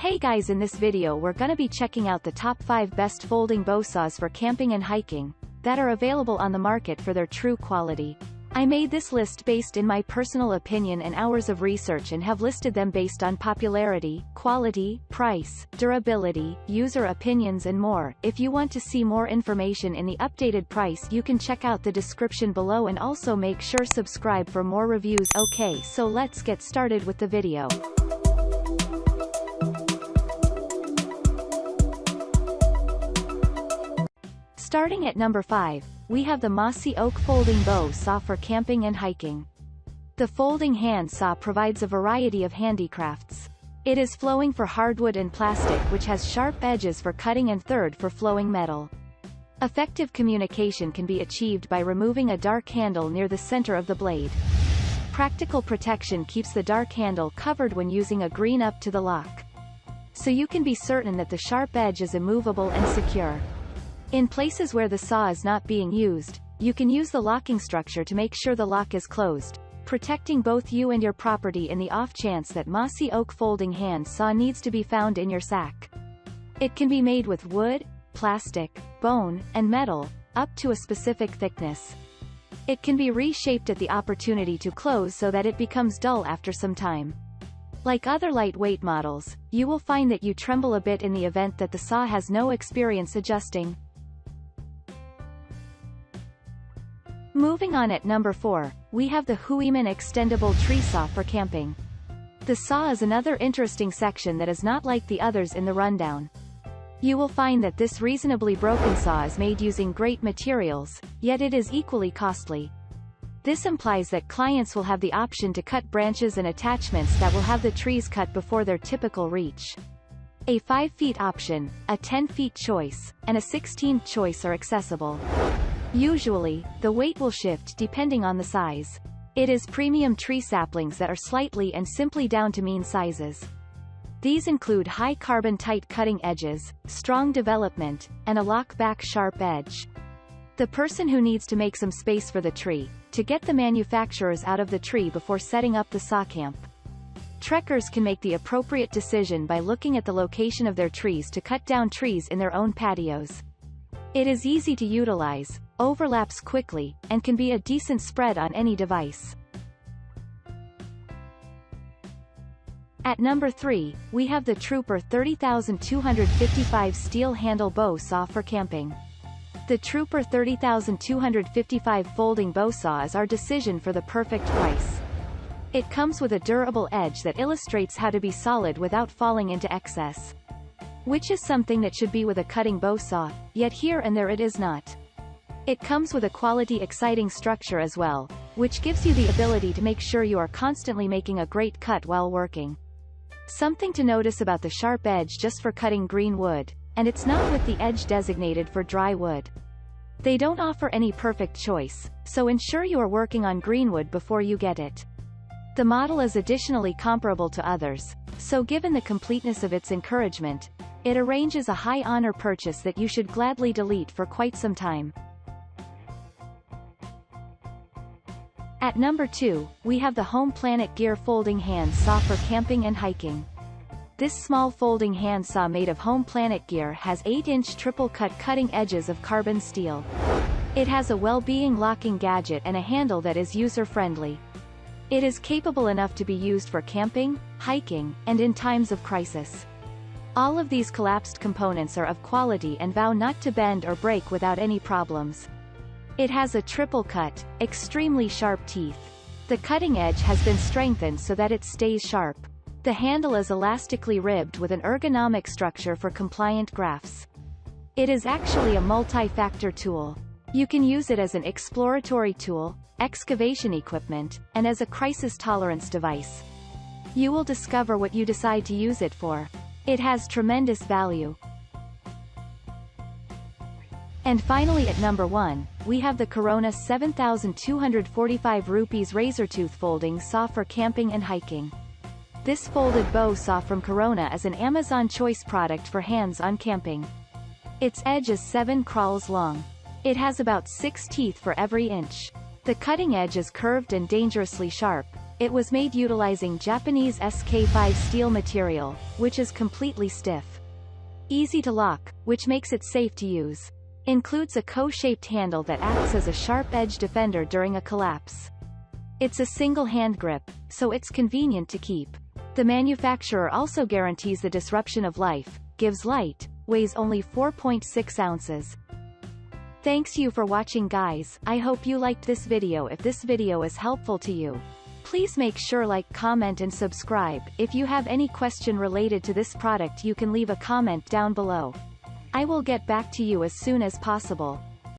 Hey guys, in this video we're gonna be checking out the top 5 best folding bow saws for camping and hiking that are available on the market for their true quality. I made this list based in my personal opinion and hours of research and have listed them based on popularity, quality, price, durability, user opinions and more. If you want to see more information in the updated price, you can check out the description below and also make sure subscribe for more reviews. Okay, so let's get started with the video. Starting at number 5, we have the Mossy oak folding bow saw for camping and hiking. The folding hand saw provides a variety of handicrafts. It is flowing for hardwood and plastic, which has sharp edges for cutting and third for flowing metal. Effective communication can be achieved by removing a dark handle near the center of the blade. Practical protection keeps the dark handle covered when using a green up to the lock, so you can be certain that the sharp edge is immovable and secure. In places where the saw is not being used, you can use the locking structure to make sure the lock is closed, protecting both you and your property in the off chance that Mossy oak folding hand saw needs to be found in your sack. It can be made with wood, plastic, bone, and metal, up to a specific thickness. It can be reshaped at the opportunity to close so that it becomes dull after some time. Like other lightweight models, you will find that you tremble a bit in the event that the saw has no experience adjusting. Moving on, at number 4, we have the Hooyman Extendable tree saw for camping. The saw is another interesting section that is not like the others in the rundown. You will find that this reasonably broken saw is made using great materials, yet it is equally costly. This implies that clients will have the option to cut branches and attachments that will have the trees cut before their typical reach. A 5 feet option, a 10 feet choice, and a 16 choice are accessible. Usually, the weight will shift depending on the size. It is premium tree saplings that are slightly and simply down to mean sizes. These include high carbon tight cutting edges, strong development, and a lock-back sharp edge. The person who needs to make some space for the tree, to get the manufacturers out of the tree before setting up the saw camp. Trekkers can make the appropriate decision by looking at the location of their trees to cut down trees in their own patios. It is easy to utilize, overlaps quickly, and can be a decent spread on any device. At number 3, we have the Truper 30255 steel handle bow saw for camping. The Truper 30255 folding bow saw is our decision for the perfect price. It comes with a durable edge that illustrates how to be solid without falling into excess, which is something that should be with a cutting bow saw, yet here and there it is not. It comes with a quality exciting structure as well, which gives you the ability to make sure you are constantly making a great cut while working. Something to notice about the sharp edge just for cutting green wood, and it's not with the edge designated for dry wood. They don't offer any perfect choice, so ensure you are working on green wood before you get it. The model is additionally comparable to others, so given the completeness of its encouragement, it arranges a high honor purchase that you should gladly delete for quite some time. At number 2, we have the Home Planet Gear folding hand saw for camping and hiking. This small folding hand saw made of Home Planet gear has 8-inch triple-cut cutting edges of carbon steel. It has a well-being locking gadget and a handle that is user-friendly. It is capable enough to be used for camping, hiking, and in times of crisis. All of these collapsed components are of quality and vow not to bend or break without any problems. It has a triple cut, extremely sharp teeth. The cutting edge has been strengthened so that it stays sharp. The handle is elastically ribbed with an ergonomic structure for compliant grafts. It is actually a multi-factor tool. You can use it as an exploratory tool, excavation equipment, and as a crisis tolerance device. You will discover what you decide to use it for. It has tremendous value. And finally, at number 1, we have the Corona 7245 rupees razor tooth folding saw for camping and hiking. This folded bow saw from Corona is an Amazon choice product for hands-on camping. Its edge is 7 crawls long. It has about 6 teeth for every inch. The cutting edge is curved and dangerously sharp. It was made utilizing Japanese SK5 steel material, which is completely stiff. Easy to lock, which makes it safe to use. Includes a co-shaped handle that acts as a sharp edge defender during a collapse. It's a single hand grip, so it's convenient to keep. The manufacturer also guarantees the disruption of life, gives light, weighs only 4.6 ounces. Thanks you for watching guys, I hope you liked this video. If this video is helpful to you, please make sure like, comment and subscribe. If you have any question related to this product you can leave a comment down below. I will get back to you as soon as possible.